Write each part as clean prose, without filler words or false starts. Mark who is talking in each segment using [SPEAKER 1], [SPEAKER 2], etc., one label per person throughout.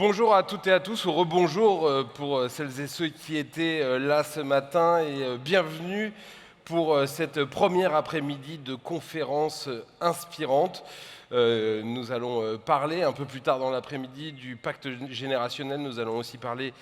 [SPEAKER 1] Bonjour à toutes et à tous, ou rebonjour pour celles et ceux qui étaient là ce matin et bienvenue pour cette première après-midi de conférence inspirante. Nous allons parler un peu plus tard dans l'après-midi du pacte générationnel, nous allons aussi parler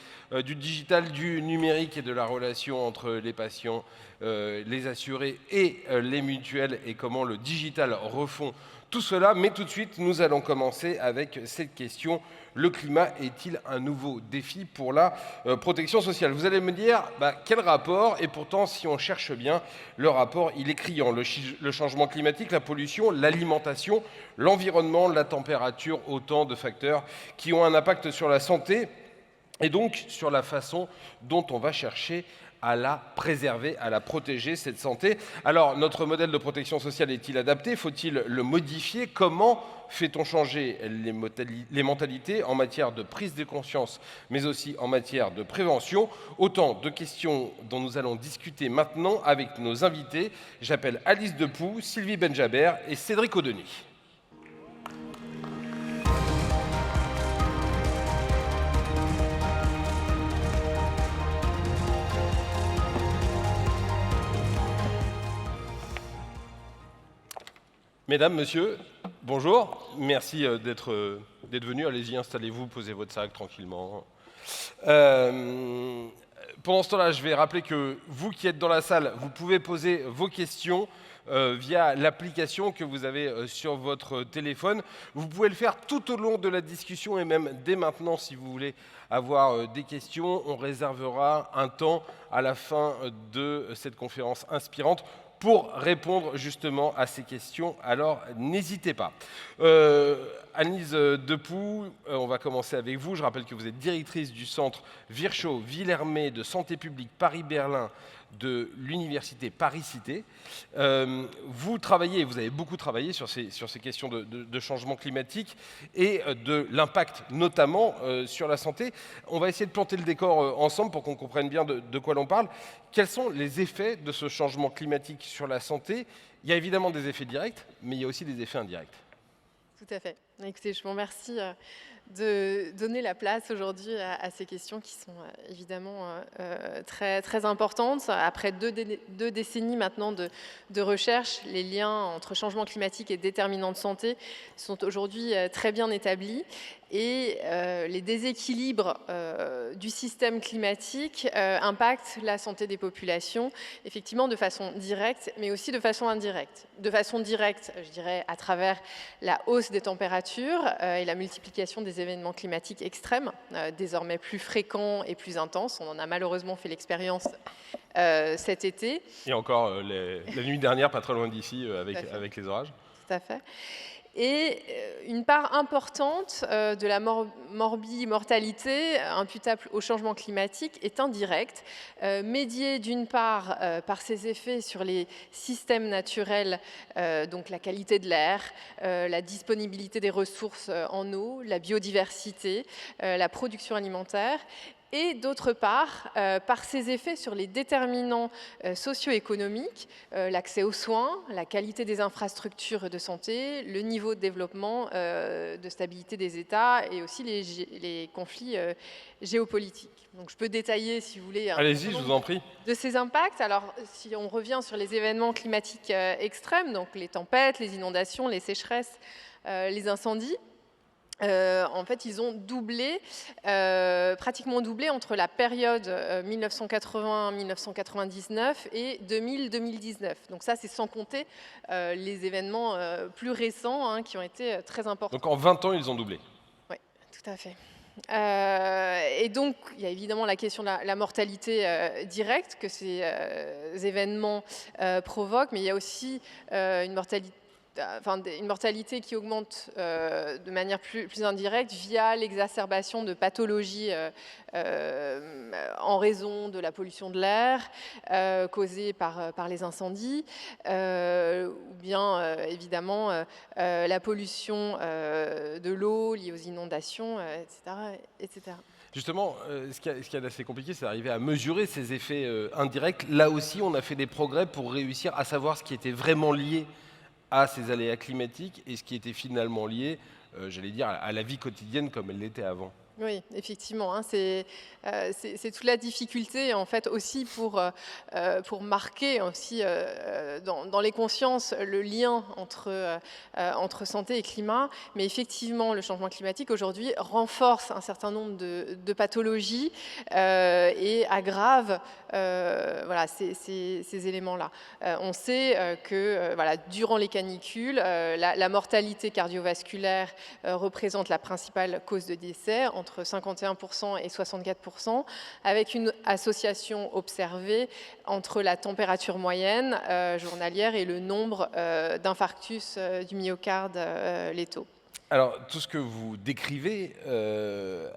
[SPEAKER 1] du digital, du numérique et de la relation entre les patients, les assurés et les mutuelles et comment le digital refond tout cela. Mais tout de suite, nous allons commencer avec cette question. Le climat est-il un nouveau défi pour la protection sociale? Vous allez me dire, quel rapport? Et pourtant, si on cherche bien, le rapport, il est criant. Le changement climatique, la pollution, l'alimentation, l'environnement, la température, autant de facteurs qui ont un impact sur la santé et donc sur la façon dont on va chercher à la préserver, à la protéger, cette santé. Alors, notre modèle de protection sociale est-il adapté? Faut-il le modifier? Comment fait-on changer les mentalités en matière de prise de conscience, mais aussi en matière de prévention? Autant de questions dont nous allons discuter maintenant avec nos invités. J'appelle Alice Depoux, Sylvie Benjaber et Cédric Audeny. Mesdames, Messieurs, bonjour. Merci d'être venus. Allez-y, installez-vous, posez votre sac tranquillement. Pendant ce temps-là, je vais rappeler que vous qui êtes dans la salle, vous pouvez poser vos questions via l'application que vous avez sur votre téléphone. Vous pouvez le faire tout au long de la discussion et même dès maintenant si vous voulez avoir des questions. On réservera un temps à la fin de cette conférence inspirante pour répondre justement à ces questions, alors n'hésitez pas. Alice Depoux, on va commencer avec vous. Je rappelle que vous êtes directrice du centre Virchow-Villermé de santé publique Paris-Berlin de l'université Paris-Cité. Vous travaillez, vous avez beaucoup travaillé sur ces questions de changement climatique et de l'impact notamment sur la santé. On va essayer de planter le décor ensemble pour qu'on comprenne bien de quoi l'on parle. Quels sont les effets de ce changement climatique sur la santé? Il y a évidemment des effets directs, mais il y a aussi des effets indirects.
[SPEAKER 2] Tout à fait. Écoutez, je vous remercie de donner la place aujourd'hui à ces questions qui sont évidemment très, très importantes. Après deux décennies maintenant de recherche, les liens entre changement climatique et déterminants de santé sont aujourd'hui très bien établis. Et les déséquilibres du système climatique impactent la santé des populations, effectivement de façon directe, mais aussi de façon indirecte. De façon directe, je dirais, à travers la hausse des températures et la multiplication des événements climatiques extrêmes, désormais plus fréquents et plus intenses. On en a malheureusement fait l'expérience cet été.
[SPEAKER 1] Et encore la nuit dernière, pas très loin d'ici, avec les orages.
[SPEAKER 2] Tout à fait. Et une part importante de la mortalité imputable au changement climatique est indirecte, médiée d'une part par ses effets sur les systèmes naturels, donc la qualité de l'air, la disponibilité des ressources en eau, la biodiversité, la production alimentaire, et d'autre part, par ses effets sur les déterminants socio-économiques, l'accès aux soins, la qualité des infrastructures de santé, le niveau de développement, de stabilité des États et aussi les conflits géopolitiques. Donc je peux détailler, si vous voulez,
[SPEAKER 1] allez-y, je vous en prie.
[SPEAKER 2] De ces impacts. Alors, si on revient sur les événements climatiques extrêmes, donc les tempêtes, les inondations, les sécheresses, les incendies, en fait, ils ont doublé, pratiquement doublé entre la période 1980-1999 et 2000-2019. Donc ça, c'est sans compter les événements plus récents qui ont été très importants.
[SPEAKER 1] Donc en 20 ans, ils ont doublé.
[SPEAKER 2] Oui, tout à fait. Et donc, il y a évidemment la question de la mortalité directe que ces événements provoquent, mais il y a aussi une mortalité qui augmente de manière plus indirecte via l'exacerbation de pathologies en raison de la pollution de l'air causée par les incendies, ou bien évidemment la pollution de l'eau liée aux inondations, etc.
[SPEAKER 1] Justement, ce qui est assez compliqué, c'est d'arriver à mesurer ces effets indirects. Là aussi, on a fait des progrès pour réussir à savoir ce qui était vraiment lié à ces aléas climatiques et ce qui était finalement lié, j'allais dire, à la vie quotidienne comme elle l'était avant.
[SPEAKER 2] Oui, effectivement, hein, c'est toute la difficulté en fait aussi pour marquer aussi dans les consciences le lien entre santé et climat. Mais effectivement, le changement climatique aujourd'hui renforce un certain nombre de pathologies et aggrave voilà, ces éléments-là. On sait que voilà, durant les canicules, la mortalité cardiovasculaire représente la principale cause de décès, entre 51% et 64%, avec une association observée entre la température moyenne journalière et le nombre d'infarctus du myocarde létaux.
[SPEAKER 1] Alors, tout ce que vous décrivez,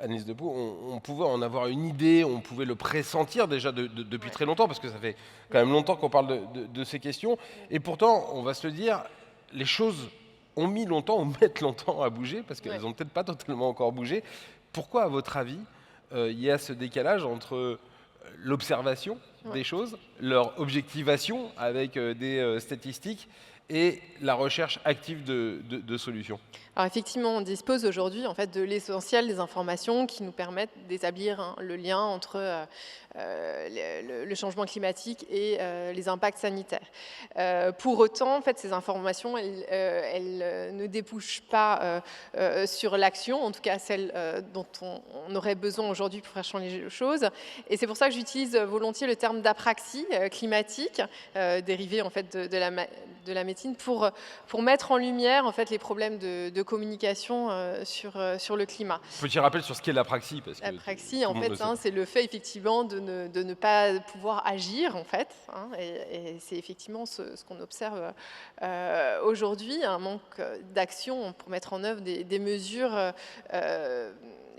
[SPEAKER 1] Agnès Depaux, on pouvait en avoir une idée, on pouvait le pressentir déjà depuis
[SPEAKER 2] Ouais.
[SPEAKER 1] très longtemps, parce que ça fait quand même longtemps qu'on parle de ces questions. Et pourtant, on va se le dire, les choses ont mis longtemps, ou mettent longtemps à bouger, parce qu'elles
[SPEAKER 2] Ouais.
[SPEAKER 1] n'ont peut-être pas totalement encore bougé. Pourquoi, à votre avis, il y a ce décalage entre l'observation
[SPEAKER 2] Ouais.
[SPEAKER 1] des choses, leur objectivation avec des statistiques, et la recherche active de solutions?
[SPEAKER 2] Alors effectivement, on dispose aujourd'hui en fait de l'essentiel des informations qui nous permettent d'établir le lien entre le changement climatique et les impacts sanitaires. Pour autant, en fait, ces informations, elles ne débouchent pas sur l'action, en tout cas celle dont on aurait besoin aujourd'hui pour faire changer les choses. Et c'est pour ça que j'utilise volontiers le terme d'apraxie climatique, dérivé en fait de la médecine, pour mettre en lumière en fait les problèmes de communication sur le climat.
[SPEAKER 1] Petit rappel sur ce qu'est l'apraxie, parce que
[SPEAKER 2] L'apraxie,
[SPEAKER 1] tout
[SPEAKER 2] en
[SPEAKER 1] le monde ne
[SPEAKER 2] fait,
[SPEAKER 1] sait
[SPEAKER 2] hein,
[SPEAKER 1] pas.
[SPEAKER 2] c'est le fait effectivement de ne pas pouvoir agir, en fait, hein, et c'est effectivement ce qu'on observe aujourd'hui, un manque d'action pour mettre en œuvre des mesures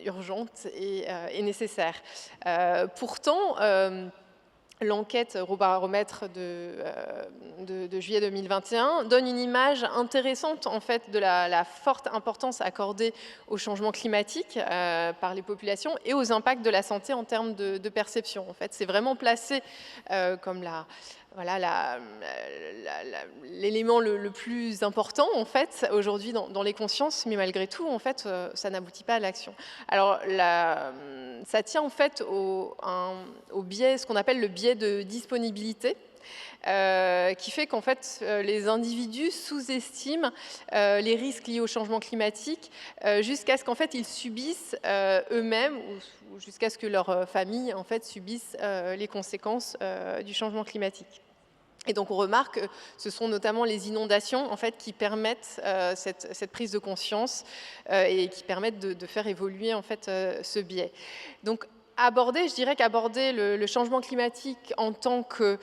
[SPEAKER 2] urgentes et nécessaires. Pourtant, l'enquête Eurobaromètre de juillet 2021 donne une image intéressante en fait de la forte importance accordée au changement climatique par les populations et aux impacts de la santé en termes de perception. En fait, c'est vraiment placé comme voilà, l'élément le plus important en fait aujourd'hui dans les consciences, mais malgré tout en fait ça n'aboutit pas à l'action. Alors ça tient en fait au biais, ce qu'on appelle le biais de disponibilité. Qui fait qu'en fait les individus sous-estiment les risques liés au changement climatique jusqu'à ce qu'en fait ils subissent eux-mêmes ou jusqu'à ce que leur famille en fait subissent les conséquences du changement climatique. Et donc on remarque que ce sont notamment les inondations en fait qui permettent cette prise de conscience et qui permettent de faire évoluer en fait ce biais. Donc je dirais qu'aborder le changement climatique en tant que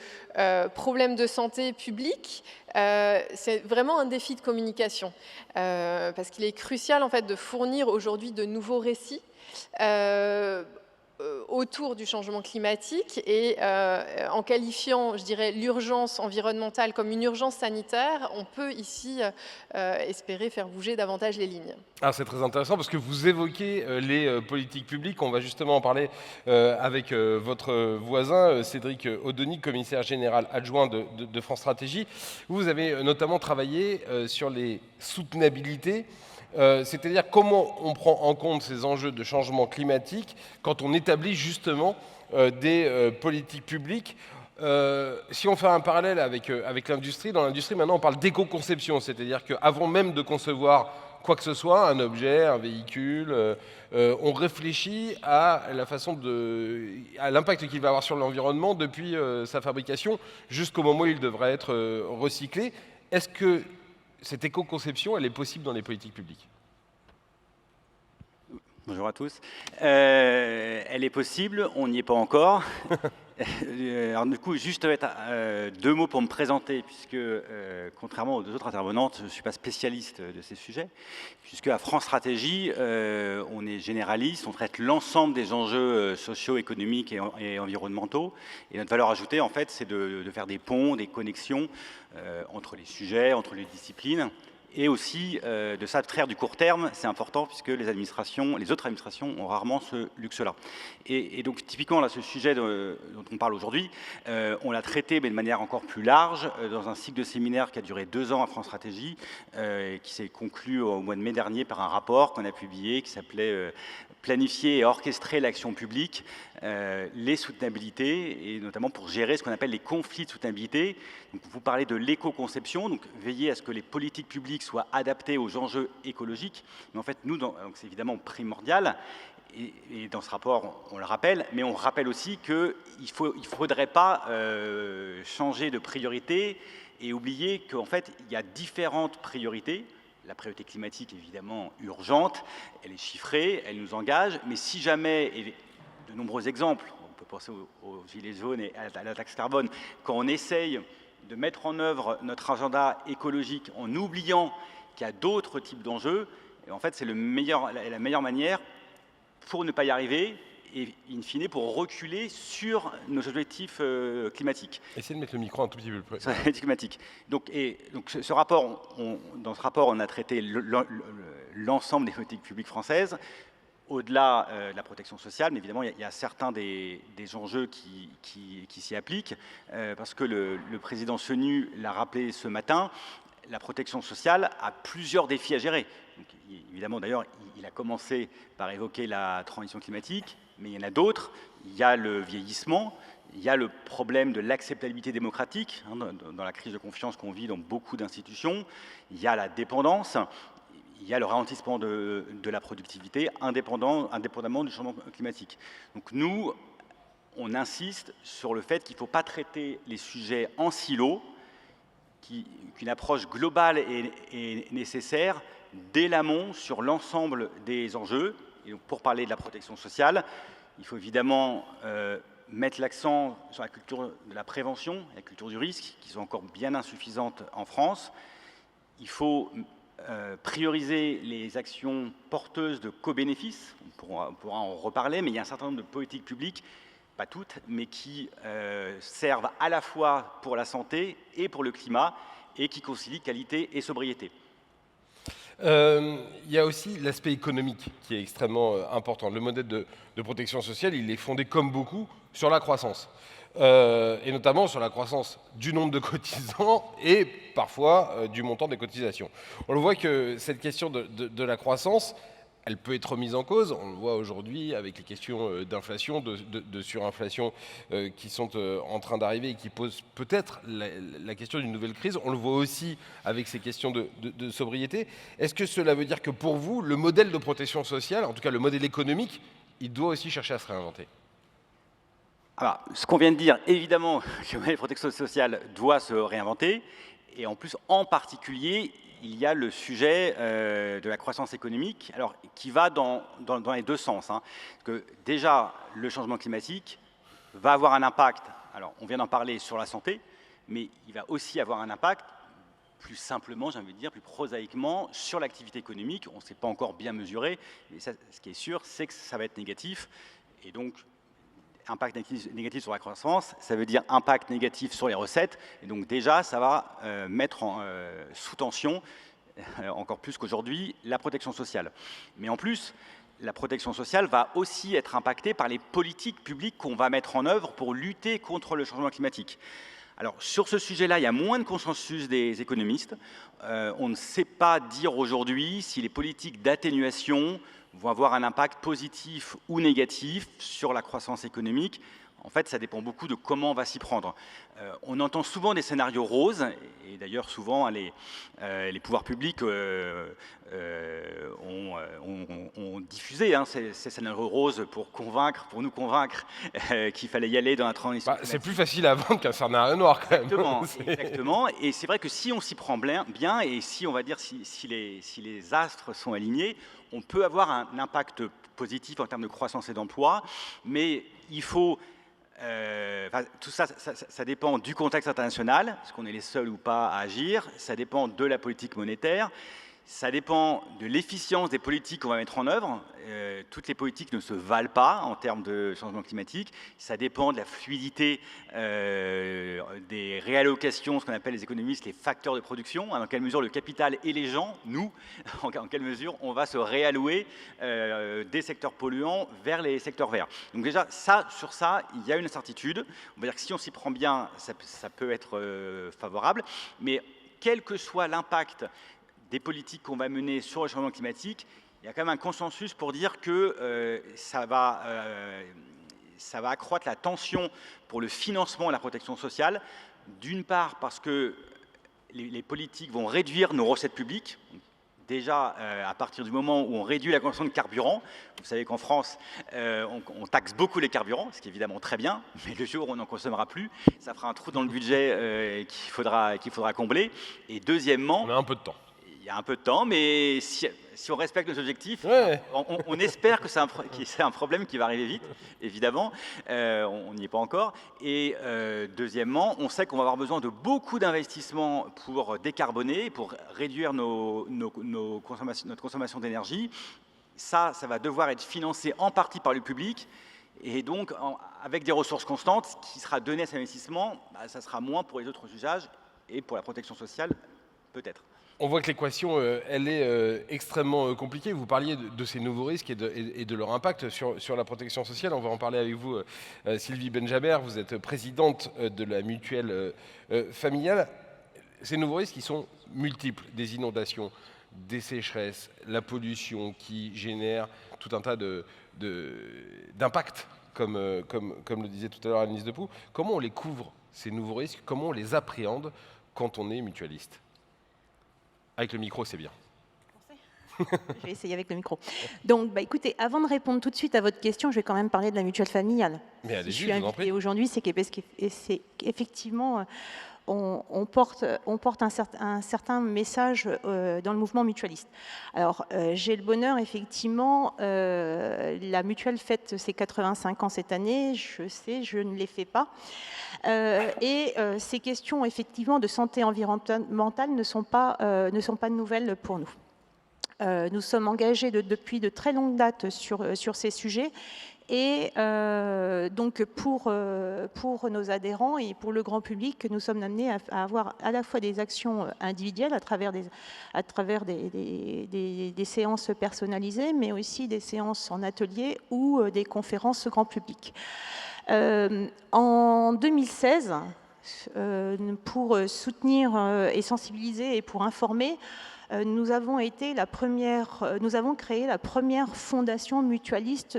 [SPEAKER 2] problème de santé publique, c'est vraiment un défi de communication parce qu'il est crucial en fait de fournir aujourd'hui de nouveaux récits autour du changement climatique et en qualifiant, je dirais, l'urgence environnementale comme une urgence sanitaire, on peut ici espérer faire bouger davantage les lignes.
[SPEAKER 1] Ah, c'est très intéressant parce que vous évoquez les politiques publiques. On va justement en parler avec votre voisin, Cédric Audony, commissaire général adjoint de France Stratégie. Vous avez notamment travaillé sur les soutenabilités. C'est-à-dire comment on prend en compte ces enjeux de changement climatique quand on établit justement des politiques publiques. Si on fait un parallèle avec l'industrie, dans l'industrie maintenant on parle d'éco-conception, c'est-à-dire qu'avant même de concevoir quoi que ce soit, un objet, un véhicule, on réfléchit à la façon à l'impact qu'il va avoir sur l'environnement depuis sa fabrication jusqu'au moment où il devrait être recyclé. Est-ce que cette éco-conception, elle est possible dans les politiques publiques?
[SPEAKER 3] Bonjour à tous. Elle est possible, on n'y est pas encore. Alors du coup, juste deux mots pour me présenter, puisque contrairement aux deux autres intervenantes, je ne suis pas spécialiste de ces sujets, puisque à France Stratégie, on est généraliste, on traite l'ensemble des enjeux socio-économiques et environnementaux. Et notre valeur ajoutée, en fait, c'est de faire des ponts, des connexions entre les sujets, entre les disciplines. Et aussi de s'abstraire du court terme, c'est important puisque les autres administrations ont rarement ce luxe-là. Et donc typiquement là, ce sujet dont on parle aujourd'hui, on l'a traité mais de manière encore plus large dans un cycle de séminaire qui a duré 2 ans à France Stratégie, et qui s'est conclu au mois de mai dernier par un rapport qu'on a publié qui s'appelait planifier et orchestrer l'action publique, les soutenabilités, et notamment pour gérer ce qu'on appelle les conflits de soutenabilité. Donc, vous parlez de l'éco-conception, donc veiller à ce que les politiques publiques soient adaptées aux enjeux écologiques. Mais en fait, nous, c'est évidemment primordial, et dans ce rapport, on le rappelle, mais on rappelle aussi qu'il ne faudrait pas changer de priorité et oublier qu'en fait, il y a différentes priorités. La priorité climatique, évidemment, urgente, elle est chiffrée, elle nous engage, mais si jamais, et de nombreux exemples, on peut penser aux gilets jaunes et à la taxe carbone, quand on essaye de mettre en œuvre notre agenda écologique en oubliant qu'il y a d'autres types d'enjeux, en fait, c'est la meilleure manière pour ne pas y arriver, et in fine pour reculer sur nos objectifs climatiques.
[SPEAKER 1] Essayez de mettre le micro un tout petit peu plus près.
[SPEAKER 3] Climatique. Donc, ce rapport, dans ce rapport, on a traité l'ensemble des politiques publiques françaises, au-delà de la protection sociale, mais évidemment, il y a certains des enjeux qui s'y appliquent, parce que le président Chenu l'a rappelé ce matin, la protection sociale a plusieurs défis à gérer. Donc, évidemment, d'ailleurs, il a commencé par évoquer la transition climatique, mais il y en a d'autres. Il y a le vieillissement, il y a le problème de l'acceptabilité démocratique, dans la crise de confiance qu'on vit dans beaucoup d'institutions. Il y a la dépendance, il y a le ralentissement de la productivité, indépendamment du changement climatique. Donc nous, on insiste sur le fait qu'il ne faut pas traiter les sujets en silo, qu'une approche globale est nécessaire dès l'amont sur l'ensemble des enjeux. Et donc pour parler de la protection sociale, il faut évidemment mettre l'accent sur la culture de la prévention, la culture du risque, qui sont encore bien insuffisantes en France. Il faut prioriser les actions porteuses de co-bénéfices, on pourra en reparler, mais il y a un certain nombre de politiques publiques, pas toutes, mais qui servent à la fois pour la santé et pour le climat, et qui concilient qualité et sobriété.
[SPEAKER 1] Il y a aussi l'aspect économique qui est extrêmement important. Le modèle de protection sociale, il est fondé comme beaucoup sur la croissance. Et notamment sur la croissance du nombre de cotisants et parfois du montant des cotisations. On le voit que cette question de la croissance, elle peut être remise en cause. On le voit aujourd'hui avec les questions d'inflation, de surinflation qui sont en train d'arriver et qui posent peut-être la question d'une nouvelle crise. On le voit aussi avec ces questions de sobriété. Est-ce que cela veut dire que pour vous, le modèle de protection sociale, en tout cas le modèle économique, il doit aussi chercher à se réinventer ?
[SPEAKER 3] Alors, ce qu'on vient de dire, évidemment, que le modèle de protection sociale doit se réinventer. Et en plus, en particulier, il y a le sujet de la croissance économique, alors, qui va dans les deux sens. Parce que déjà, le changement climatique va avoir un impact, alors on vient d'en parler, sur la santé, mais il va aussi avoir un impact, plus simplement, j'ai envie de dire, plus prosaïquement, sur l'activité économique. On ne sait pas encore bien mesurer, mais ça, ce qui est sûr, c'est que ça va être négatif. Et donc, impact négatif sur la croissance, ça veut dire impact négatif sur les recettes. Et donc déjà, ça va mettre sous tension, encore plus qu'aujourd'hui, la protection sociale. Mais en plus, la protection sociale va aussi être impactée par les politiques publiques qu'on va mettre en œuvre pour lutter contre le changement climatique. Alors, sur ce sujet-là, il y a moins de consensus des économistes. On ne sait pas dire aujourd'hui si les politiques d'atténuation vont avoir un impact positif ou négatif sur la croissance économique. En fait, ça dépend beaucoup de comment on va s'y prendre. On entend souvent des scénarios roses, et d'ailleurs souvent les pouvoirs publics ont diffusé ces scénarios roses pour nous convaincre qu'il fallait y aller dans la transition.
[SPEAKER 1] C'est plus facile à vendre qu'un scénario noir quand même.
[SPEAKER 3] Exactement. Et c'est vrai que si on s'y prend bien, et si on va dire si les astres sont alignés, on peut avoir un impact positif en termes de croissance et d'emploi, mais il faut tout ça, ça dépend du contexte international, est-ce qu'on est les seuls ou pas à agir, ça dépend de la politique monétaire, ça dépend de l'efficience des politiques qu'on va mettre en œuvre. Toutes les politiques ne se valent pas en termes de changement climatique. Ça dépend de la fluidité des réallocations, ce qu'on appelle les économistes les facteurs de production. Dans quelle mesure le capital et les gens, nous, en quelle mesure on va se réallouer des secteurs polluants vers les secteurs verts. Donc déjà, sur ça, il y a une incertitude. On va dire que si on s'y prend bien, ça peut être favorable. Mais quel que soit l'impact des politiques qu'on va mener sur le changement climatique, il y a quand même un consensus pour dire que ça va accroître la tension pour le financement et la protection sociale, d'une part parce que les politiques vont réduire nos recettes publiques. Déjà, à partir du moment où on réduit la consommation de carburant, vous savez qu'en France, on taxe beaucoup les carburants, ce qui est évidemment très bien, mais le jour où on n'en consommera plus, ça fera un trou dans le budget qu'il faudra combler. Et deuxièmement...
[SPEAKER 1] On a un peu de temps.
[SPEAKER 3] Il y a un peu de temps, mais si on respecte nos objectifs, on espère que c'est un problème qui va arriver vite, évidemment. On n'y est pas encore. Et deuxièmement, on sait qu'on va avoir besoin de beaucoup d'investissements pour décarboner, pour réduire notre consommation d'énergie. Ça va devoir être financé en partie par le public. Et donc, avec des ressources constantes, ce qui sera donné à cet investissement, ça sera moins pour les autres usages et pour la protection sociale, peut-être.
[SPEAKER 1] On voit que l'équation, elle est extrêmement compliquée. Vous parliez de ces nouveaux risques et de leur impact sur la protection sociale. On va en parler avec vous, Sylvie Benjaber. Vous êtes présidente de la mutuelle familiale. Ces nouveaux risques, ils sont multiples. Des inondations, des sécheresses, la pollution qui génère tout un tas d'impacts, comme le disait tout à l'heure Annelise Depoux. Comment on les couvre, ces nouveaux risques? Comment on les appréhende quand on est mutualiste? Avec le micro, c'est bien.
[SPEAKER 4] Je vais essayer avec le micro. Donc, écoutez, avant de répondre tout de suite à votre question, je vais quand même parler de la mutuelle familiale.
[SPEAKER 1] Mais allez-y,
[SPEAKER 4] je suis invitée aujourd'hui, c'est qu'effectivement, on porte un certain message dans le mouvement mutualiste. Alors, j'ai le bonheur, effectivement, la mutuelle fête ses 85 ans cette année, je sais, je ne les fais pas. Ces questions, effectivement, de santé environnementale ne sont pas nouvelles pour nous. Nous sommes engagés depuis de très longues dates sur ces sujets. Et donc pour nos adhérents et pour le grand public, nous sommes amenés à avoir à la fois des actions individuelles à travers des séances personnalisées, mais aussi des séances en atelier ou des conférences grand public. En 2016, pour soutenir et sensibiliser et pour informer, nous avons créé la première fondation mutualiste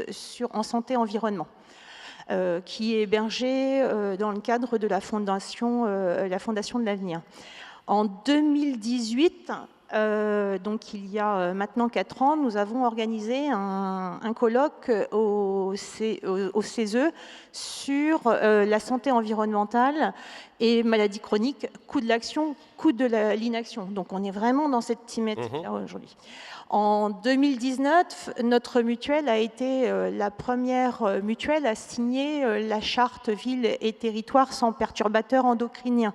[SPEAKER 4] en santé environnement, qui est hébergée dans le cadre de la fondation de l'avenir. En 2018, donc il y a maintenant 4 ans, nous avons organisé un colloque au CESE sur la santé environnementale et maladies chroniques, coût de l'action, coût de l'inaction. Donc on est vraiment dans cette thématique-là aujourd'hui. En 2019, notre mutuelle a été la première mutuelle à signer la charte villes et territoires sans perturbateurs endocriniens,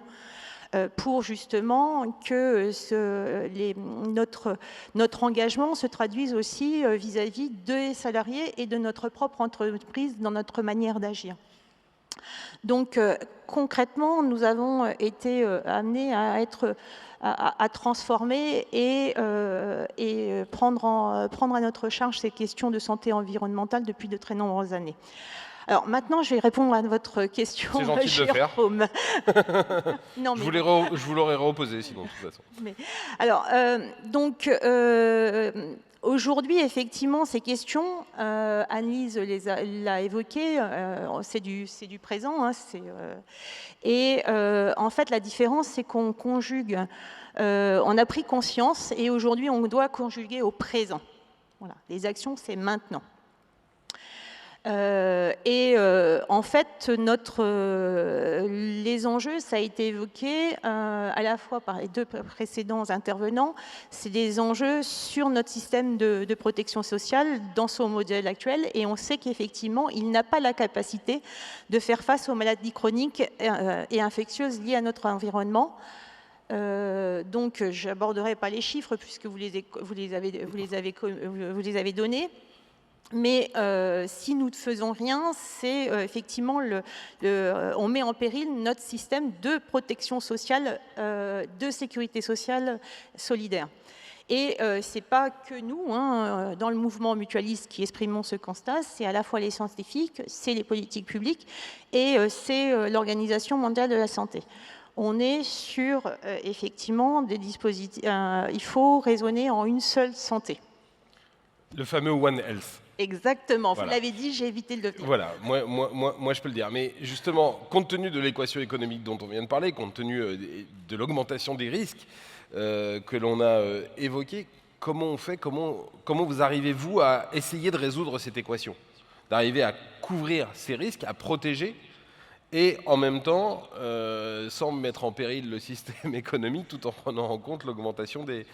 [SPEAKER 4] pour justement que notre engagement se traduise aussi vis-à-vis des salariés et de notre propre entreprise dans notre manière d'agir. Donc concrètement, nous avons été amenés à transformer et prendre à notre charge ces questions de santé environnementale depuis de très nombreuses années. Alors maintenant, je vais répondre à votre question.
[SPEAKER 1] C'est gentil de le faire.
[SPEAKER 4] Non, mais...
[SPEAKER 1] Je vous l'aurais reposé sinon, de toute façon.
[SPEAKER 4] Alors, aujourd'hui, effectivement, ces questions, Annelise l'a évoqué, c'est du présent. Hein, en fait, la différence, c'est qu'on conjugue. On a pris conscience et aujourd'hui, on doit conjuguer au présent. Voilà, les actions, c'est maintenant. En fait, les enjeux, ça a été évoqué à la fois par les 2 précédents intervenants, c'est des enjeux sur notre système de protection sociale dans son modèle actuel, et on sait qu'effectivement, il n'a pas la capacité de faire face aux maladies chroniques et infectieuses liées à notre environnement. Donc, je n'aborderai pas les chiffres puisque vous les avez donnés. Mais si nous ne faisons rien, c'est effectivement on met en péril notre système de protection sociale, de sécurité sociale solidaire. Et ce n'est pas que nous, hein, dans le mouvement mutualiste, qui exprimons ce constat, c'est à la fois les scientifiques, c'est les politiques publiques et c'est l'Organisation mondiale de la santé. on est sur, effectivement, des dispositifs... il faut raisonner en une seule santé.
[SPEAKER 1] Le fameux One Health.
[SPEAKER 4] Exactement,
[SPEAKER 1] Voilà.
[SPEAKER 4] vous l'avez dit, j'ai évité de le dire.
[SPEAKER 1] Voilà, moi je peux le dire. Mais justement, compte tenu de l'équation économique dont on vient de parler, compte tenu de l'augmentation des risques que l'on a évoqués, comment on fait, comment vous arrivez-vous à essayer de résoudre cette équation? D'arriver à couvrir ces risques, à protéger, et en même temps, sans mettre en péril le système économique, tout en prenant en compte l'augmentation des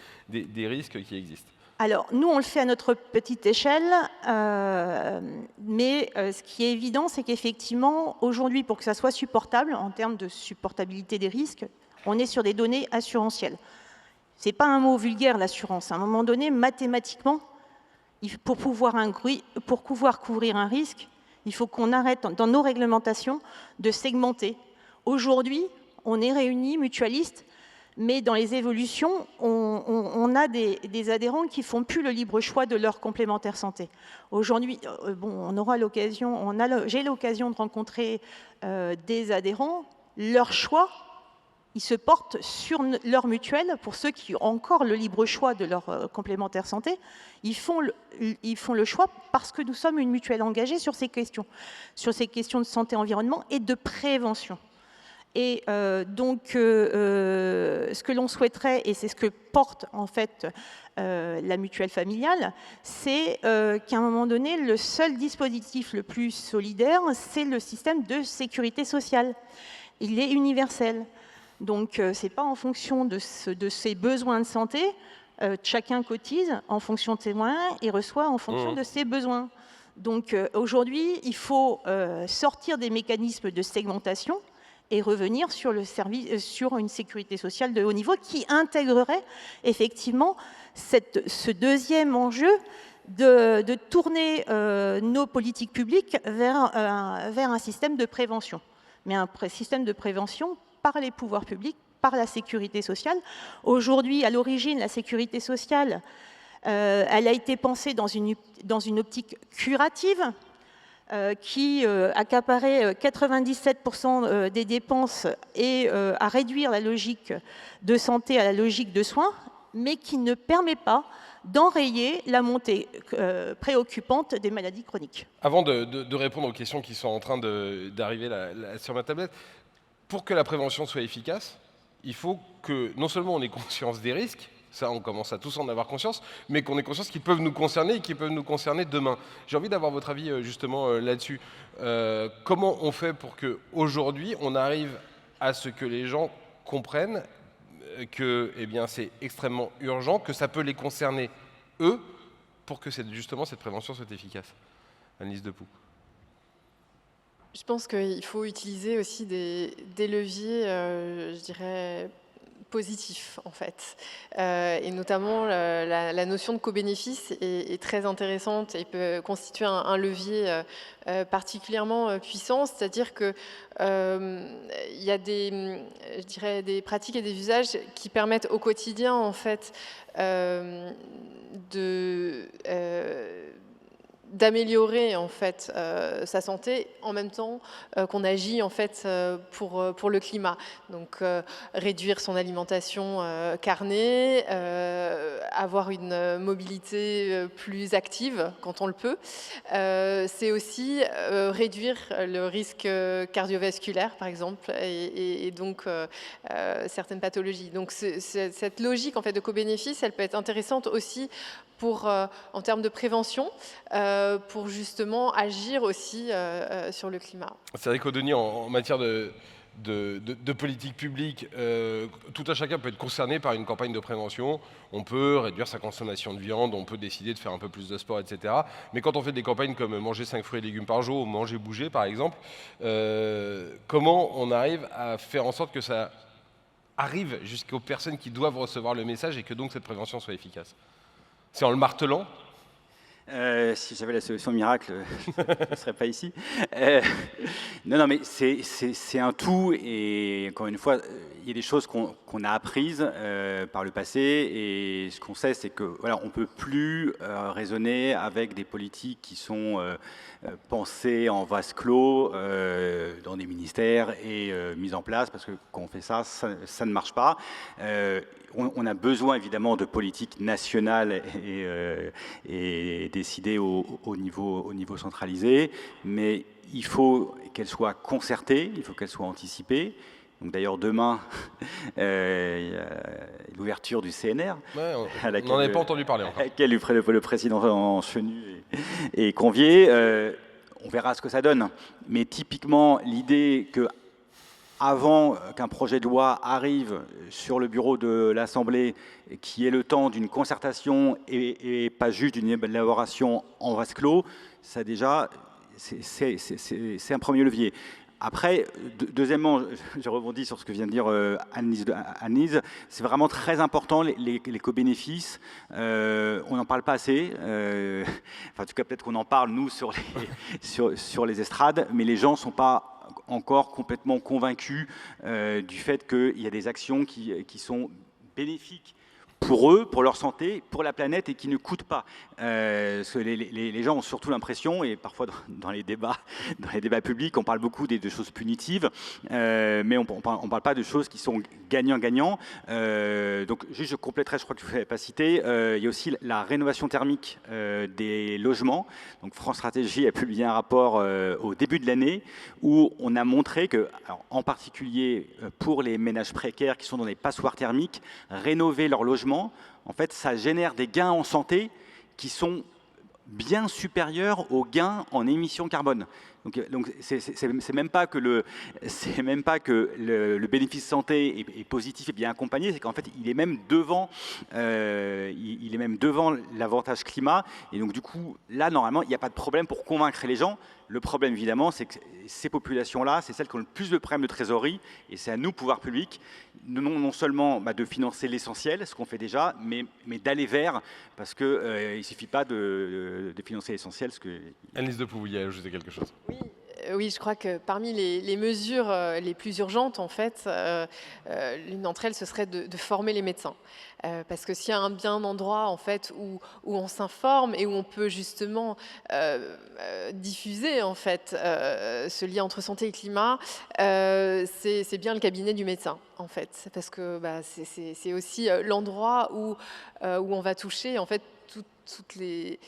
[SPEAKER 1] risques qui existent.
[SPEAKER 4] Alors, nous, on le fait à notre petite échelle, mais ce qui est évident, c'est qu'effectivement, aujourd'hui, pour que ça soit supportable, en termes de supportabilité des risques, on est sur des données assurantielles. Ce n'est pas un mot vulgaire, l'assurance. À un moment donné, mathématiquement, pour pouvoir couvrir un risque, il faut qu'on arrête, dans nos réglementations, de segmenter. Aujourd'hui, on est réunis, mutualistes, mais dans les évolutions, on a des adhérents qui ne font plus le libre choix de leur complémentaire santé. Aujourd'hui, on aura l'occasion, j'ai l'occasion de rencontrer des adhérents, leur choix, ils se portent sur leur mutuelle. Pour ceux qui ont encore le libre choix de leur complémentaire santé, ils font le choix parce que nous sommes une mutuelle engagée sur ces questions de santé-environnement et de prévention. Et ce que l'on souhaiterait, et c'est ce que porte en fait la mutuelle familiale, c'est qu'à un moment donné, le seul dispositif le plus solidaire, c'est le système de sécurité sociale. Il est universel. Donc, ce n'est pas en fonction de ses besoins de santé. Chacun cotise en fonction de ses moyens et reçoit en fonction de ses besoins. Donc, aujourd'hui, il faut sortir des mécanismes de segmentation et revenir sur une sécurité sociale de haut niveau qui intégrerait effectivement ce deuxième enjeu de tourner nos politiques publiques vers un système de prévention. Mais un système de prévention par les pouvoirs publics, par la sécurité sociale. Aujourd'hui, à l'origine, la sécurité sociale, elle a été pensée dans une optique curative, qui accaparait 97% des dépenses et à réduire la logique de santé à la logique de soins, mais qui ne permet pas d'enrayer la montée préoccupante des maladies chroniques.
[SPEAKER 1] Avant de répondre aux questions qui sont en train d'arriver sur ma tablette, pour que la prévention soit efficace, il faut que non seulement on ait conscience des risques, ça on commence à tous en avoir conscience, mais qu'on ait conscience qu'ils peuvent nous concerner et qu'ils peuvent nous concerner demain. J'ai envie d'avoir votre avis justement là-dessus. Comment on fait pour qu'aujourd'hui on arrive à ce que les gens comprennent que c'est extrêmement urgent, que ça peut les concerner eux, pour que justement cette prévention soit efficace? Annelise Depoux.
[SPEAKER 2] Je pense qu'il faut utiliser aussi des leviers, je dirais, positifs, en fait. Et notamment, la notion de co-bénéfice est très intéressante et peut constituer un levier particulièrement puissant. C'est-à-dire qu'il y a des pratiques et des usages qui permettent au quotidien, en fait, d'améliorer en fait sa santé en même temps qu'on agit en fait pour le climat. Donc réduire son alimentation carnée, avoir une mobilité plus active quand on le peut. C'est aussi réduire le risque cardiovasculaire par exemple et donc certaines pathologies. Donc cette logique en fait de co-bénéfice, elle peut être intéressante aussi en termes de prévention, pour justement agir aussi sur le climat.
[SPEAKER 1] C'est vrai qu'Audenis, en matière de politique publique, tout un chacun peut être concerné par une campagne de prévention. On peut réduire sa consommation de viande, on peut décider de faire un peu plus de sport, etc. Mais quand on fait des campagnes comme manger 5 fruits et légumes par jour ou manger bouger, par exemple, comment on arrive à faire en sorte que ça arrive jusqu'aux personnes qui doivent recevoir le message et que donc cette prévention soit efficace? C'est en le martelant?
[SPEAKER 3] Si j'avais la solution miracle, je ne serais pas ici. Non, mais c'est un tout, et encore une fois, il y a des choses qu'on a apprises par le passé, et ce qu'on sait, c'est que voilà, on peut plus raisonner avec des politiques qui sont pensées en vase clos dans des ministères et mises en place, parce que quand on fait ça, ça ne marche pas. On a besoin évidemment de politiques nationales et décidées au niveau centralisé, mais il faut qu'elles soient concertées, il faut qu'elles soient anticipées. Donc d'ailleurs demain, l'ouverture du CNR,
[SPEAKER 1] Ouais, on n'en avait pas entendu parler encore.
[SPEAKER 3] à laquelle le président en Chenu est convié. On verra ce que ça donne. Mais typiquement, l'idée que avant qu'un projet de loi arrive sur le bureau de l'Assemblée, qui ait le temps d'une concertation et pas juste d'une élaboration en vase clos, ça déjà, c'est un premier levier. Après, deuxièmement, je rebondis sur ce que vient de dire Annelise, c'est vraiment très important les co-bénéfices. On n'en parle pas assez. Enfin, en tout cas, peut-être qu'on en parle, nous, sur les estrades, mais les gens ne sont pas encore complètement convaincus du fait qu'il y a des actions qui sont bénéfiques pour eux, pour leur santé, pour la planète, et qui ne coûtent pas. Parce que les gens ont surtout l'impression, et parfois dans les débats publics, on parle beaucoup de choses punitives, mais on ne parle pas de choses qui sont gagnant-gagnant. Donc juste je compléterai, je crois que je ne l'avais pas cité, il y a aussi la rénovation thermique des logements. Donc France Stratégie a publié un rapport au début de l'année où on a montré que, alors, en particulier pour les ménages précaires qui sont dans des passoires thermiques, rénover leur logement, en fait, ça génère des gains en santé qui sont bien supérieurs aux gains en émissions carbone. Donc c'est même pas que le bénéfice santé est positif et bien accompagné, c'est qu'en fait il est même devant l'avantage climat, et donc du coup là normalement il n'y a pas de problème pour convaincre les gens. Le problème évidemment c'est que ces populations-là, c'est celles qui ont le plus de problèmes de trésorerie, et c'est à nous, pouvoir public, non seulement de financer l'essentiel, ce qu'on fait déjà, mais d'aller vers, parce que il suffit pas de financer l'essentiel.
[SPEAKER 1] Annelise Depoux, vous vouliez ajouter quelque chose?
[SPEAKER 2] Oui, je crois que parmi les mesures les plus urgentes, en fait, l'une d'entre elles, ce serait de former les médecins. Parce que s'il y a un bien endroit, en fait, où on s'informe et où on peut justement diffuser, en fait, ce lien entre santé et climat, c'est bien le cabinet du médecin, en fait. Parce que c'est aussi l'endroit où on va toucher, en fait, toutes les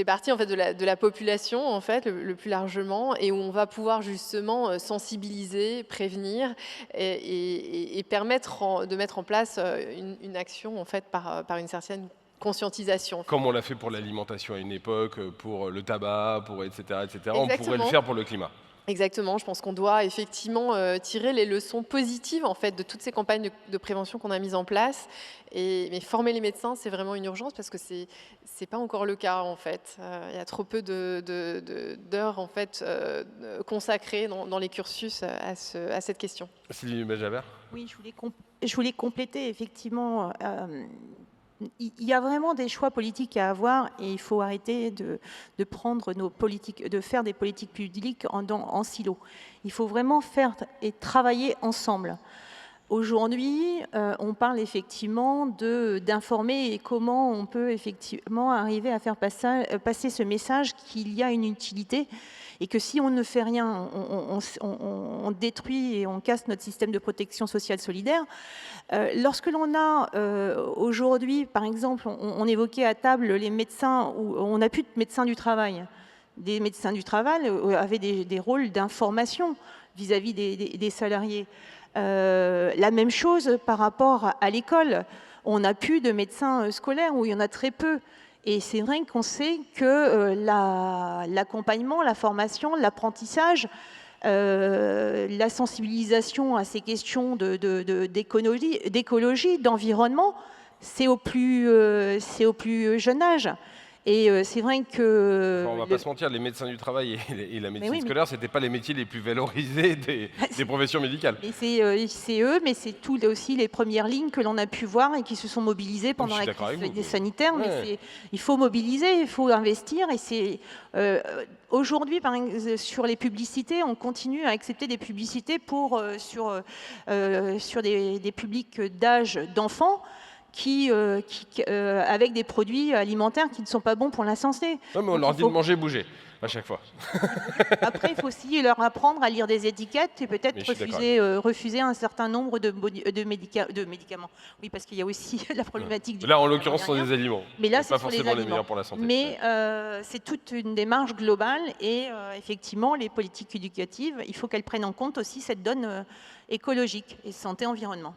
[SPEAKER 2] parties, en fait, de la population, en fait, le plus largement, et où on va pouvoir justement sensibiliser, prévenir et permettre de mettre en place une action, en fait, par une certaine conscientisation.
[SPEAKER 1] Comme on l'a fait pour l'alimentation à une époque, pour le tabac, pour etc.
[SPEAKER 2] Exactement.
[SPEAKER 1] On pourrait le faire pour le climat.
[SPEAKER 2] Exactement, je pense qu'on doit effectivement tirer les leçons positives, en fait, de toutes ces campagnes de prévention qu'on a mises en place. Mais former les médecins, c'est vraiment une urgence, parce que c'est pas encore le cas, en fait. Il y a trop peu d'heures, en fait, consacrées dans les cursus à cette question.
[SPEAKER 1] Sylvie Benjabert.
[SPEAKER 4] Oui, je voulais compléter, effectivement. Il y a vraiment des choix politiques à avoir, et il faut arrêter de prendre nos politiques, de faire des politiques publiques en silo. Il faut vraiment faire et travailler ensemble. Aujourd'hui, on parle effectivement d'informer, et comment on peut effectivement arriver à faire passer ce message qu'il y a une utilité, et que si on ne fait rien, on détruit et on casse notre système de protection sociale solidaire. Lorsque l'on a aujourd'hui, par exemple, on évoquait à table les médecins, où on n'a plus de médecins du travail. Des médecins du travail avaient des rôles d'information vis-à-vis des salariés. La même chose par rapport à l'école. On n'a plus de médecins scolaires, ou il y en a très peu. Et c'est vrai qu'on sait que l'accompagnement, la formation, l'apprentissage, la sensibilisation à ces questions d'écologie, d'environnement, c'est au plus jeune âge. Et c'est vrai que...
[SPEAKER 1] Enfin, on va pas se mentir, les médecins du travail et la médecine
[SPEAKER 4] oui, mais-
[SPEAKER 1] scolaire, c'était pas les métiers les plus valorisés des professions médicales.
[SPEAKER 4] Et c'est eux, mais c'est tout aussi les premières lignes que l'on a pu voir et qui se sont mobilisées pendant la crise sanitaire.
[SPEAKER 1] Ouais.
[SPEAKER 4] Mais il faut mobiliser, il faut investir. Et c'est aujourd'hui, sur les publicités, on continue à accepter des publicités sur des publics d'âge d'enfants. Avec des produits alimentaires qui ne sont pas bons pour la santé.
[SPEAKER 1] Non, mais on leur dit de manger, bouger, à chaque fois.
[SPEAKER 4] Après, il faut aussi leur apprendre à lire des étiquettes et peut-être refuser un certain nombre de médicaments. Oui, parce qu'il y a aussi la problématique du...
[SPEAKER 1] Là, en l'occurrence, ce sont des aliments.
[SPEAKER 4] Mais là,
[SPEAKER 1] c'est pas forcément les meilleurs pour la santé.
[SPEAKER 4] Mais c'est toute une démarche globale et effectivement, les politiques éducatives, il faut qu'elles prennent en compte aussi cette donne écologique et santé-environnement.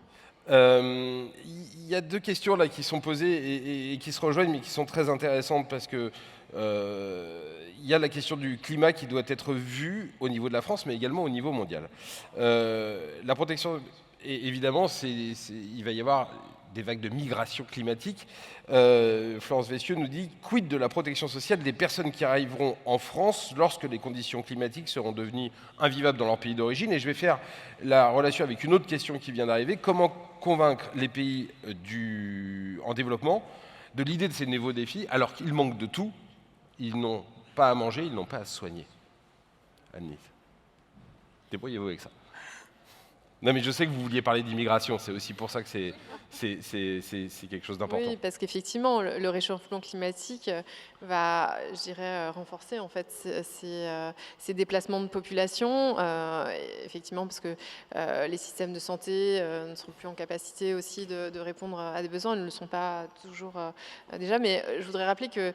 [SPEAKER 1] Il y a deux questions là qui sont posées et qui se rejoignent, mais qui sont très intéressantes parce que il y a la question du climat qui doit être vue au niveau de la France, mais également au niveau mondial. La protection, évidemment, il va y avoir des vagues de migration climatique. Florence Vessieux nous dit « Quid de la protection sociale des personnes qui arriveront en France lorsque les conditions climatiques seront devenues invivables dans leur pays d'origine ?» Et je vais faire la relation avec une autre question qui vient d'arriver. Comment convaincre les pays en développement de l'idée de ces nouveaux défis alors qu'ils manquent de tout? Ils n'ont pas à manger, ils n'ont pas à se soigner. Anne-Lise, débrouillez-vous avec ça. Non, mais je sais que vous vouliez parler d'immigration, c'est aussi pour ça que c'est quelque chose d'important.
[SPEAKER 2] Oui, parce qu'effectivement, le réchauffement climatique va, je dirais, renforcer en fait ces déplacements de population. Effectivement, parce que les systèmes de santé ne seront plus en capacité aussi de répondre à des besoins, ils ne le sont pas toujours déjà. Mais je voudrais rappeler que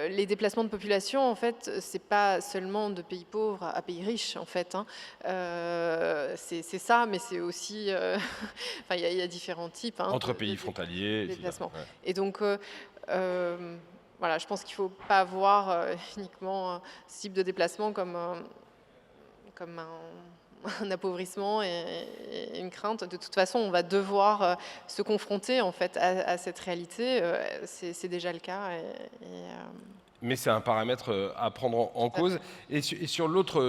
[SPEAKER 2] les déplacements de population, en fait, c'est pas seulement de pays pauvres à pays riches, en fait. Hein. C'est ça, mais c'est aussi, il y a différents types. Hein,
[SPEAKER 1] entre pays frontaliers.
[SPEAKER 2] Déplacements. Ouais. Et donc, voilà, je pense qu'il ne faut pas voir uniquement ce type de déplacement comme un appauvrissement et une crainte. De toute façon, on va devoir se confronter en fait à cette réalité. C'est déjà le cas.
[SPEAKER 1] Mais c'est un paramètre à prendre en cause. Et sur l'autre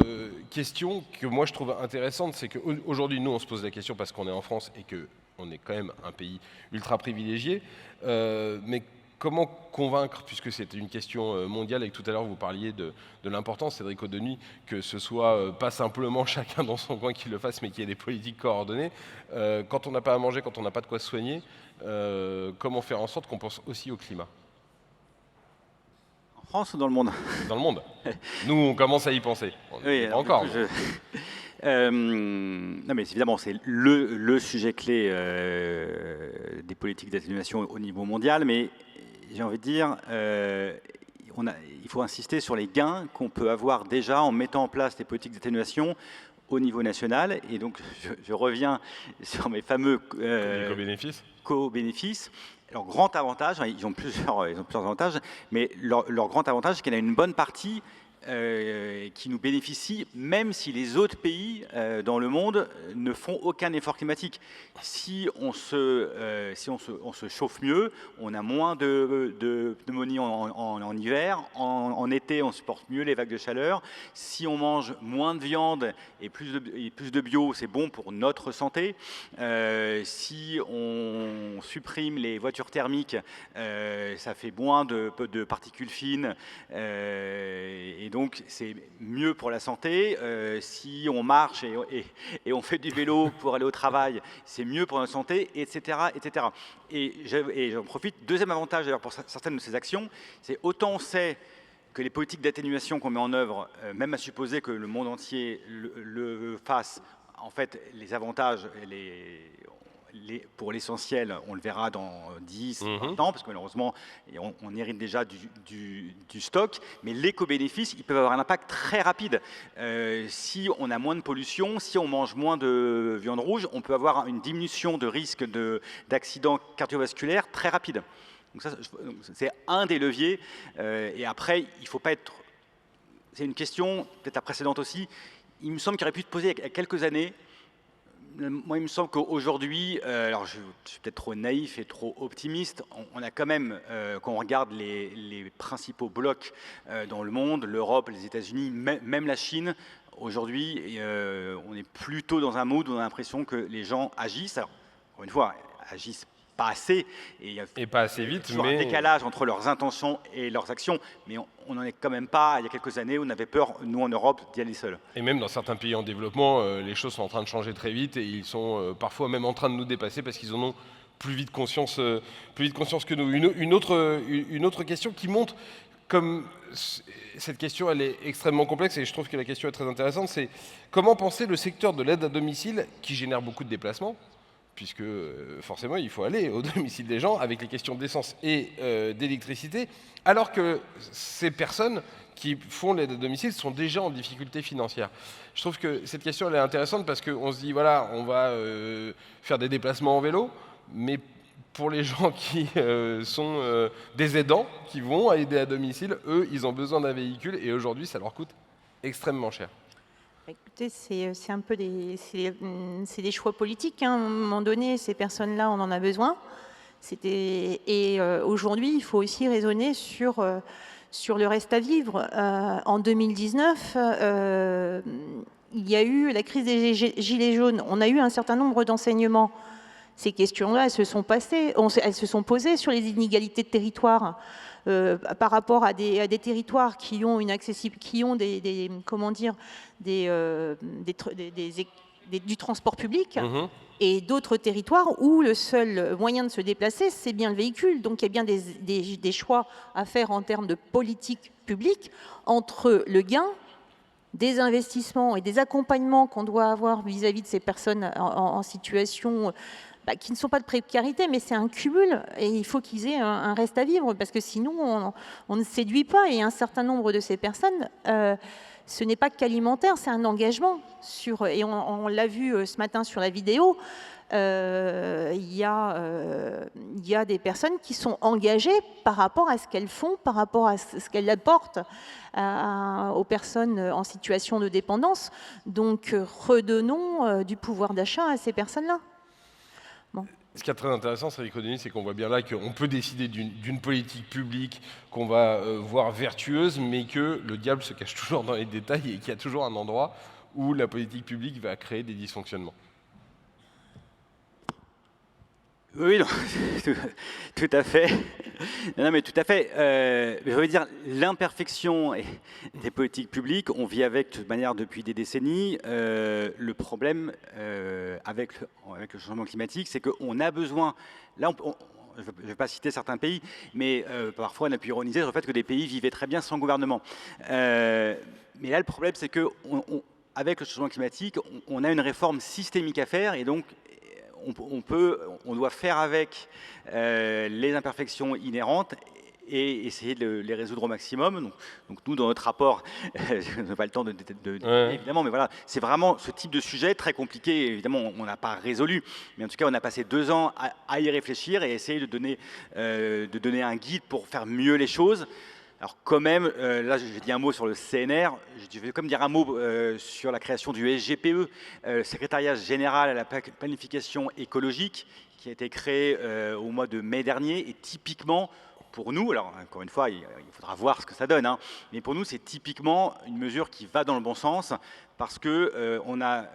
[SPEAKER 1] question que moi je trouve intéressante, c'est qu'aujourd'hui, nous, on se pose la question parce qu'on est en France et qu'on est quand même un pays ultra privilégié. Mais comment convaincre, puisque c'était une question mondiale et que tout à l'heure vous parliez de l'importance, Cédric Audenuy, que ce soit pas simplement chacun dans son coin qui le fasse, mais qu'il y ait des politiques coordonnées. Quand on n'a pas à manger, quand on n'a pas de quoi se soigner, comment faire en sorte qu'on pense aussi au climat ?
[SPEAKER 3] En France ou dans le monde?
[SPEAKER 1] Dans le monde. Nous, on commence à y penser.
[SPEAKER 3] Oui,
[SPEAKER 1] pas encore.
[SPEAKER 3] Non, mais évidemment, c'est le sujet clé des politiques d'atténuation au niveau mondial, mais j'ai envie de dire, il faut insister sur les gains qu'on peut avoir déjà en mettant en place des politiques d'atténuation au niveau national. Et donc, je reviens sur mes fameux co-bénéfices. Leur grand avantage, ils ont plusieurs avantages, mais leur grand avantage, c'est qu'il y en a une bonne partie qui nous bénéficie, même si les autres pays dans le monde ne font aucun effort climatique. Si on se chauffe mieux, on a moins de pneumonie en hiver, en été on supporte mieux les vagues de chaleur. Si on mange moins de viande et plus de bio, c'est bon pour notre santé. Si on supprime les voitures thermiques, ça fait moins de particules fines et donc c'est mieux pour la santé. Si on marche et on fait du vélo pour aller au travail, c'est mieux pour notre santé, etc. etc. Et j'en profite. Deuxième avantage d'ailleurs pour certaines de ces actions, c'est autant on sait que les politiques d'atténuation qu'on met en œuvre, même à supposer que le monde entier le fasse, en fait, les avantages, pour l'essentiel, on le verra dans 10, 20 ans, parce que malheureusement, on hérite déjà du stock, mais l'éco-bénéfice, ils peuvent avoir un impact très rapide. Si on a moins de pollution, si on mange moins de viande rouge, on peut avoir une diminution de risque d'accidents cardiovasculaires très rapide. Donc ça, c'est un des leviers. Et après, il ne faut pas être... C'est une question, peut-être la précédente aussi, il me semble qu'il aurait pu se poser il y a quelques années, Moi, il me semble qu'aujourd'hui, alors je suis peut-être trop naïf et trop optimiste, on a quand même, quand on regarde les principaux blocs dans le monde, l'Europe, les États-Unis, même la Chine, aujourd'hui, on est plutôt dans un mood où on a l'impression que les gens agissent. Alors, encore une fois, agissent pas assez,
[SPEAKER 1] Et pas assez vite,
[SPEAKER 3] toujours
[SPEAKER 1] mais...
[SPEAKER 3] un décalage entre leurs intentions et leurs actions, mais on n'en est quand même pas, il y a quelques années, on avait peur, nous en Europe, d'y aller seuls.
[SPEAKER 1] Et même dans certains pays en développement, les choses sont en train de changer très vite et ils sont parfois même en train de nous dépasser parce qu'ils en ont plus vite conscience que nous. Une autre question qui montre comme cette question elle est extrêmement complexe et je trouve que la question est très intéressante, c'est comment penser le secteur de l'aide à domicile qui génère beaucoup de déplacements, puisque forcément il faut aller au domicile des gens avec les questions d'essence et d'électricité, alors que ces personnes qui font l'aide à domicile sont déjà en difficulté financière. Je trouve que cette question elle est intéressante parce qu'on se dit voilà, on va faire des déplacements en vélo, mais pour les gens qui sont des aidants, qui vont aider à domicile, eux, ils ont besoin d'un véhicule et aujourd'hui, ça leur coûte extrêmement cher.
[SPEAKER 4] Écoutez, c'est un peu c'est des choix politiques, hein. À un moment donné, ces personnes-là, on en a besoin. Aujourd'hui, il faut aussi raisonner sur le reste à vivre. En 2019, il y a eu la crise des Gilets jaunes. On a eu un certain nombre d'enseignements. Ces questions-là, elles se sont posées sur les inégalités de territoire. Par rapport à des territoires qui ont du transport public et d'autres territoires où le seul moyen de se déplacer, c'est bien le véhicule. Donc il y a bien des choix à faire en termes de politique publique entre le gain, des investissements et des accompagnements qu'on doit avoir vis-à-vis de ces personnes en situation qui ne sont pas de précarité, mais c'est un cumul et il faut qu'ils aient un reste à vivre parce que sinon on ne séduit pas et un certain nombre de ces personnes, ce n'est pas qu'alimentaire, c'est un engagement et on l'a vu ce matin sur la vidéo, il y a des personnes qui sont engagées par rapport à ce qu'elles font, par rapport à ce qu'elles apportent aux personnes en situation de dépendance. Donc redonnons du pouvoir d'achat à ces personnes-là. Bon.
[SPEAKER 1] Ce qui est très intéressant, c'est qu'on voit bien là qu'on peut décider d'une politique publique qu'on va voir vertueuse, mais que le diable se cache toujours dans les détails et qu'il y a toujours un endroit où la politique publique va créer des dysfonctionnements.
[SPEAKER 3] Oui, non, tout à fait. Non, mais tout à fait. Je veux dire, l'imperfection des politiques publiques, on vit avec de toute manière depuis des décennies. Le problème avec le changement climatique, c'est qu'on a besoin. Là, je ne vais pas citer certains pays, mais parfois on a pu ironiser sur le fait que des pays vivaient très bien sans gouvernement. Mais là, le problème, c'est que avec le changement climatique, on a une réforme systémique à faire, et donc on doit faire avec les imperfections inhérentes et essayer de les résoudre au maximum. Donc nous, dans notre rapport, je n'ai pas le temps évidemment, mais voilà, c'est vraiment ce type de sujet très compliqué. Évidemment, on n'a pas résolu, mais en tout cas, on a passé 2 ans à y réfléchir et essayer de donner un guide pour faire mieux les choses. Alors quand même, là j'ai dit un mot sur le CNR, je vais comme dire un mot sur la création du SGPE, Secrétariat Général à la Planification Écologique, qui a été créé au mois de mai dernier, et typiquement pour nous, alors encore une fois, il faudra voir ce que ça donne, hein, mais pour nous c'est typiquement une mesure qui va dans le bon sens, parce qu'on a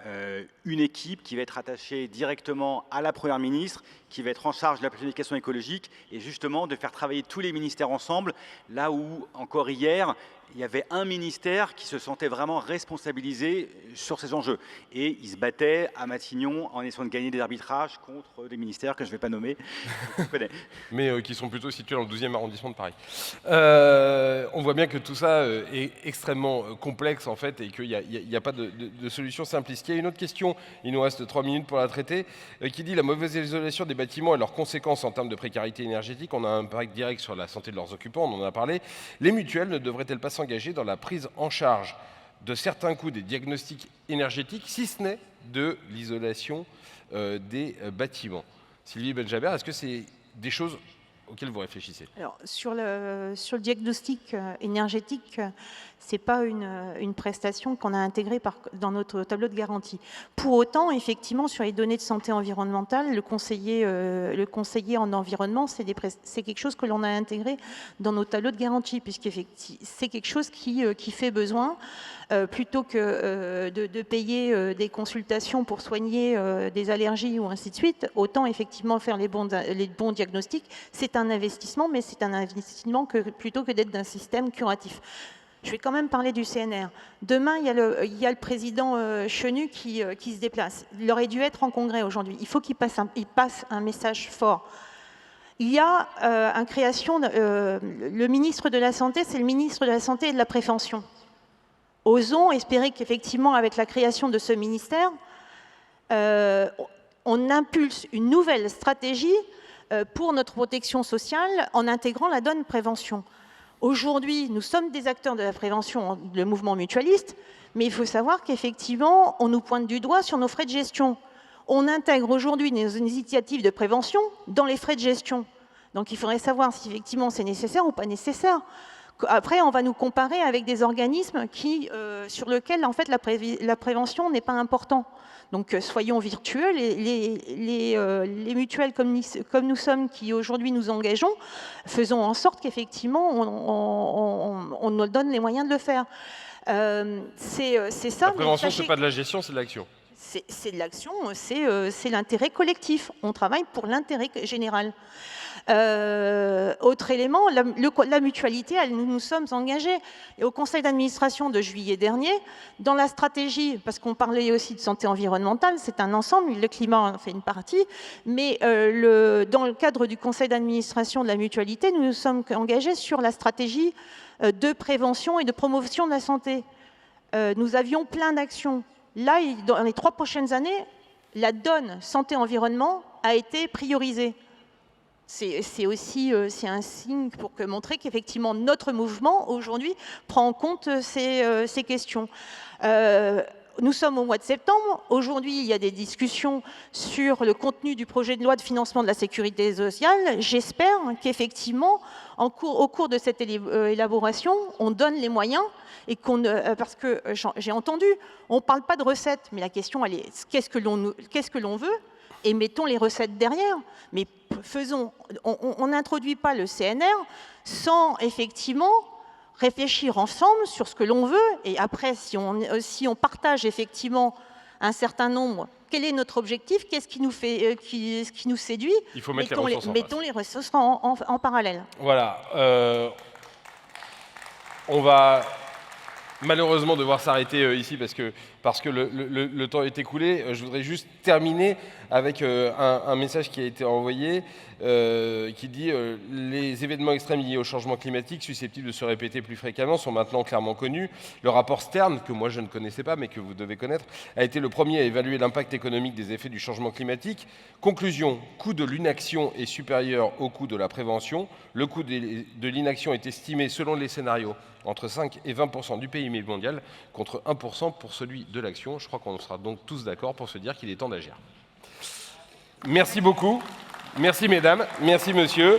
[SPEAKER 3] une équipe qui va être attachée directement à la Première ministre, qui va être en charge de la planification écologique, et justement de faire travailler tous les ministères ensemble, là où, encore hier, il y avait un ministère qui se sentait vraiment responsabilisé sur ces enjeux. Et il se battait à Matignon en essayant de gagner des arbitrages contre des ministères que je ne vais pas nommer.
[SPEAKER 1] Mais qui sont plutôt situés dans le 12e arrondissement de Paris. On voit bien que tout ça est extrêmement complexe en fait et qu'il n'y a pas de solution simpliste. Il y a une autre question, il nous reste 3 minutes pour la traiter, qui dit la mauvaise isolation des bâtiments et leurs conséquences en termes de précarité énergétique. On a un impact direct sur la santé de leurs occupants, on en a parlé. Les mutuelles ne devraient-elles pas s'engager dans la prise en charge de certains coûts des diagnostics énergétiques, si ce n'est de l'isolation des bâtiments? Sylvie Benjaber, est-ce que c'est des choses auquel vous réfléchissez?
[SPEAKER 4] Alors, sur le diagnostic énergétique, ce n'est pas une prestation qu'on a intégrée dans notre tableau de garantie. Pour autant, effectivement, sur les données de santé environnementale, le conseiller en environnement, c'est quelque chose que l'on a intégré dans nos tableaux de garantie, puisque c'est quelque chose qui fait besoin, plutôt que de payer des consultations pour soigner des allergies ou ainsi de suite, autant effectivement faire les bons diagnostics. C'est un investissement, mais c'est un investissement plutôt que d'être d'un système curatif. Je vais quand même parler du CNR. Demain, il y a le président Chenu qui se déplace. Il aurait dû être en congrès aujourd'hui. Il faut qu'il passe un message fort. Il y a une création, le ministre de la Santé, c'est le ministre de la Santé et de la Prévention. Osons espérer qu'effectivement, avec la création de ce ministère, on impulse une nouvelle stratégie pour notre protection sociale en intégrant la donne prévention. Aujourd'hui, nous sommes des acteurs de la prévention, le mouvement mutualiste, mais il faut savoir qu'effectivement, on nous pointe du doigt sur nos frais de gestion. On intègre aujourd'hui nos initiatives de prévention dans les frais de gestion. Donc il faudrait savoir si effectivement c'est nécessaire ou pas nécessaire. Après, on va nous comparer avec des organismes sur lesquels en fait, la prévention n'est pas importante. Donc soyons vertueux, les mutuelles comme nous sommes, qui aujourd'hui nous engageons, faisons en sorte qu'effectivement on nous donne les moyens de le faire. C'est ça.
[SPEAKER 1] La prévention, ce n'est pas de la gestion, c'est de l'action.
[SPEAKER 4] C'est de l'action, c'est l'intérêt collectif. On travaille pour l'intérêt général. Autre élément, la mutualité, nous nous sommes engagés. Et au conseil d'administration de juillet dernier, dans la stratégie, parce qu'on parlait aussi de santé environnementale, c'est un ensemble, le climat en fait une partie, mais dans le cadre du conseil d'administration de la mutualité, nous nous sommes engagés sur la stratégie de prévention et de promotion de la santé. Nous avions plein d'actions. Là, dans les 3 prochaines années, la donne santé-environnement a été priorisée. C'est aussi un signe pour montrer qu'effectivement notre mouvement aujourd'hui prend en compte ces questions. Nous sommes au mois de septembre. Aujourd'hui, il y a des discussions sur le contenu du projet de loi de financement de la sécurité sociale. J'espère qu'effectivement, au cours de cette élaboration, on donne les moyens et parce que j'ai entendu, on ne parle pas de recettes, mais la question, elle est qu'est-ce que l'on veut et mettons les recettes derrière. Mais on n'introduit pas le CNR sans effectivement réfléchir ensemble sur ce que l'on veut, et après, si on partage effectivement un certain nombre, quel est notre objectif, qu'est-ce qui nous séduit,
[SPEAKER 1] il faut mettre mettons
[SPEAKER 4] les ressources en parallèle.
[SPEAKER 1] Voilà. On va malheureusement devoir s'arrêter ici parce que le temps est écoulé. Je voudrais juste terminer avec un message qui a été envoyé qui dit les événements extrêmes liés au changement climatique susceptibles de se répéter plus fréquemment sont maintenant clairement connus. Le rapport Stern, que moi je ne connaissais pas mais que vous devez connaître, a été le premier à évaluer l'impact économique des effets du changement climatique. Conclusion, coût de l'inaction est supérieur au coût de la prévention. Le coût de l'inaction est estimé selon les scénarios entre 5 et 20% du PIB mondial contre 1% pour celui de l'action. Je crois qu'on sera donc tous d'accord pour se dire qu'il est temps d'agir. Merci beaucoup. Merci mesdames, merci monsieur.